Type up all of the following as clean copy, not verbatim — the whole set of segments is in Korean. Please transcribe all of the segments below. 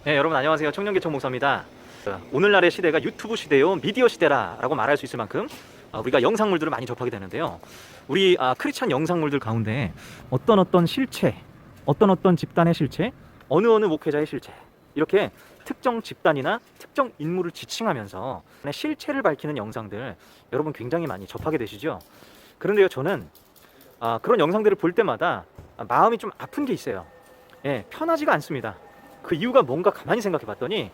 네, 여러분 안녕하세요. 청년개척 목사입니다. 오늘날의 시대가 유튜브 시대요, 미디어 시대라고 말할 수 있을 만큼 우리가 영상물들을 많이 접하게 되는데요. 우리 크리스찬 영상물들 가운데 어떤 실체, 어떤 집단의 실체, 어느 목회자의 실체, 이렇게 특정 집단이나 특정 인물을 지칭하면서 실체를 밝히는 영상들 여러분 굉장히 많이 접하게 되시죠. 그런데요, 저는 그런 영상들을 볼 때마다 마음이 좀 아픈 게 있어요. 예, 편하지가 않습니다. 그 이유가 뭔가 가만히 생각해 봤더니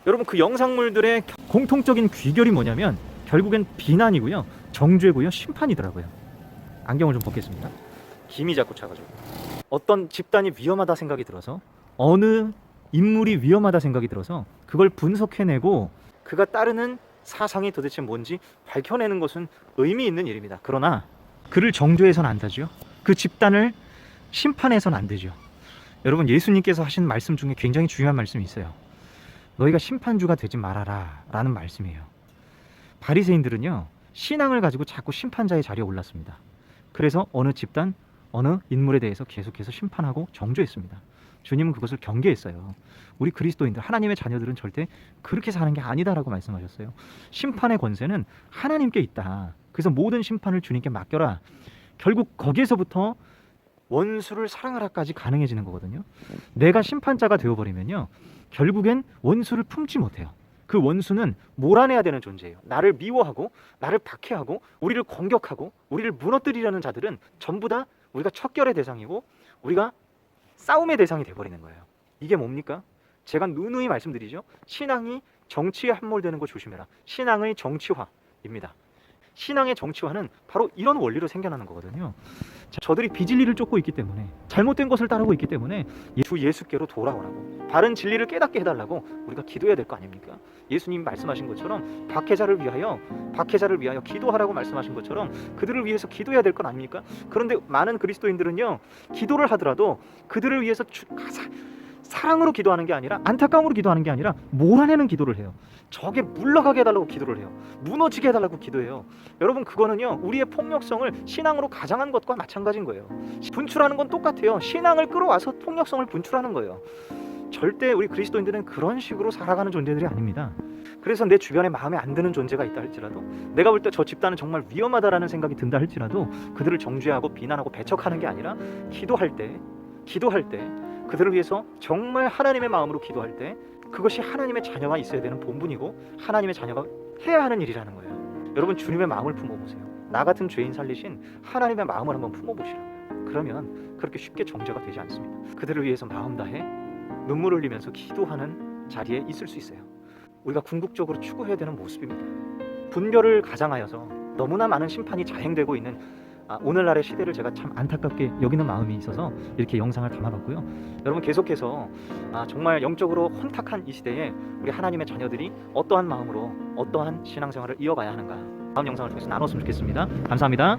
여러분 그 영상물들의 공통적인 귀결이 뭐냐면 결국엔 비난이고요, 정죄고요, 심판이더라고요. 안경을 좀 벗겠습니다. 김이 자꾸 차가지고 어떤 집단이 위험하다 생각이 들어서, 어느 인물이 위험하다 생각이 들어서 그걸 분석해내고 그가 따르는 사상이 도대체 뭔지 밝혀내는 것은 의미 있는 일입니다. 그러나 그를 정죄해서는 안 되죠. 그 집단을 심판해서는 안 되죠. 여러분, 예수님께서 하신 말씀 중에 굉장히 중요한 말씀이 있어요. 너희가 심판주가 되지 말아라 라는 말씀이에요. 바리새인들은요, 신앙을 가지고 자꾸 심판자의 자리에 올랐습니다. 그래서 어느 집단, 어느 인물에 대해서 계속해서 심판하고 정죄했습니다. 주님은 그것을 경계했어요. 우리 그리스도인들, 하나님의 자녀들은 절대 그렇게 사는 게 아니다라고 말씀하셨어요. 심판의 권세는 하나님께 있다. 그래서 모든 심판을 주님께 맡겨라. 결국 거기에서부터 원수를 사랑하라까지 가능해지는 거거든요. 내가 심판자가 되어버리면요, 결국엔 원수를 품지 못해요. 그 원수는 몰아내야 되는 존재예요. 나를 미워하고 나를 박해하고 우리를 공격하고 우리를 무너뜨리려는 자들은 전부 다 우리가 척결의 대상이고 우리가 싸움의 대상이 돼버리는 거예요. 이게 뭡니까? 제가 누누이 말씀드리죠. 신앙이 정치에 함몰되는 거 조심해라. 신앙의 정치화입니다. 신앙의 정치화는 바로 이런 원리로 생겨나는 거거든요. 저들이 비진리를 쫓고 있기 때문에, 잘못된 것을 따르고 있기 때문에 주 예수께로 돌아오라고, 바른 진리를 깨닫게 해달라고 우리가 기도해야 될 거 아닙니까? 예수님이 말씀하신 것처럼 박해자를 위하여 기도하라고 말씀하신 것처럼 그들을 위해서 기도해야 될 건 아닙니까? 그런데 많은 그리스도인들은요, 기도를 하더라도 그들을 위해서 사랑으로 기도하는 게 아니라, 안타까움으로 기도하는 게 아니라 몰아내는 기도를 해요. 적에 물러가게 해달라고 기도를 해요. 무너지게 해달라고 기도해요. 여러분, 그거는요, 우리의 폭력성을 신앙으로 가장한 것과 마찬가지인 거예요. 분출하는 건 똑같아요. 신앙을 끌어와서 폭력성을 분출하는 거예요. 절대 우리 그리스도인들은 그런 식으로 살아가는 존재들이 아닙니다. 그래서 내 주변에 마음에 안 드는 존재가 있다 할지라도, 내가 볼 때 저 집단은 정말 위험하다라는 생각이 든다 할지라도 그들을 정죄하고 비난하고 배척하는 게 아니라 기도할 때 그들을 위해서 정말 하나님의 마음으로 기도할 때 그것이 하나님의 자녀가 있어야 되는 본분이고 하나님의 자녀가 해야 하는 일이라는 거예요. 여러분, 주님의 마음을 품어보세요. 나 같은 죄인 살리신 하나님의 마음을 한번 품어보시라고요. 그러면 그렇게 쉽게 정죄가 되지 않습니다. 그들을 위해서 마음 다해 눈물 흘리면서 기도하는 자리에 있을 수 있어요. 우리가 궁극적으로 추구해야 되는 모습입니다. 분별을 가장하여서 너무나 많은 심판이 자행되고 있는 오늘날의 시대를 제가 참 안타깝게 여기는 마음이 있어서 이렇게 영상을 담아봤고요. 여러분, 계속해서 정말 영적으로 혼탁한 이 시대에 우리 하나님의 자녀들이 어떠한 마음으로 어떠한 신앙생활을 이어가야 하는가, 다음 영상을 통해서 나눴으면 좋겠습니다. 감사합니다.